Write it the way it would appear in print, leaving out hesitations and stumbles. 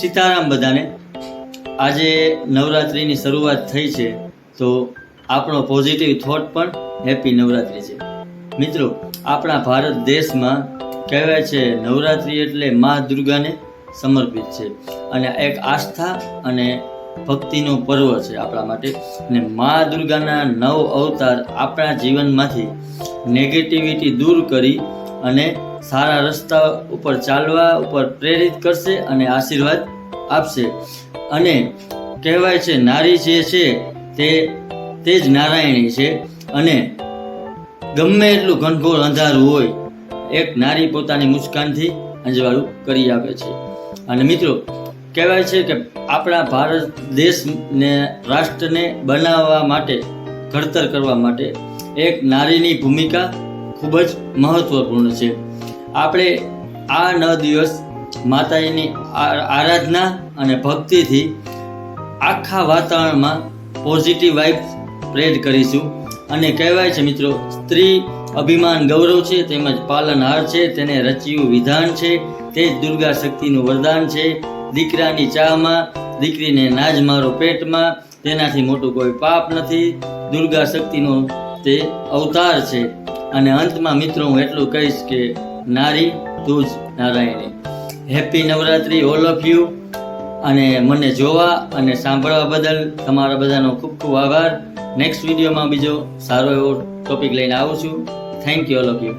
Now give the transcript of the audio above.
સીતારામ બધાને. આજે નવરાત્રિની શરૂઆત થઈ છે તો આપણો પોઝિટિવ થોટ પણ હેપી નવરાત્રિ છે. મિત્રો, આપણા ભારત દેશમાં કહેવાય છે નવરાત્રિ એટલે મા દુર્ગાને સમર્પિત છે અને એક આસ્થા અને ભક્તિનો પર્વ છે આપણા માટે. અને મા દુર્ગાના 9 અવતાર આપણા જીવનમાંથી નેગેટિવિટી દૂર કરી અને સારા રસ્તા ઉપર ચાલવા ઉપર પ્રેરિત કરશે અને આશીર્વાદ આપશે. અને કહેવાય છે નારી જે છે તે જ નારાયણી છે અને ગમે એટલું ઘનઘોર અંધારું હોય એક નારી પોતાની મુસ્કાનથી અંજવાળું કરી આપે છે. અને મિત્રો, કહેવાય છે કે આપણા ભારત દેશને રાષ્ટ્રને બનાવવા માટે ઘડતર કરવા માટે એક નારીની ભૂમિકા ખૂબ જ મહત્વપૂર્ણ છે. આપણે આ 9 દિવસ માતાજીની આરાધના અને ભક્તિથી આખા વાતાવરણમાં પોઝિટિવ વાઇબ્સ સ્પ્રેડ કરીશું. અને કહેવાય છે મિત્રો, સ્ત્રી અભિમાન ગૌરવ છે તેમજ પાલનહાર છે, તેને રચ્યું વિધાન છે, તે જ દુર્ગા શક્તિનું વરદાન છે. દીકરાની ચાહમાં દીકરીને નાજ મારો પેટમાં, તેનાથી મોટું કોઈ પાપ નથી. દુર્ગા શક્તિનો તે અવતાર છે. અને અંતમાં મિત્રો હું એટલું કહીશ કે નારી તું જ Narayani. Happy Navratri all of you. અને મને જોવા અને સાંભળવા બદલ તમારા બધાનો ખૂબ ખૂબ આભાર. નેક્સ્ટ વિડીયોમાં બીજો સારો એવો ટોપિક લઈને આવું છું. Thank you all of you.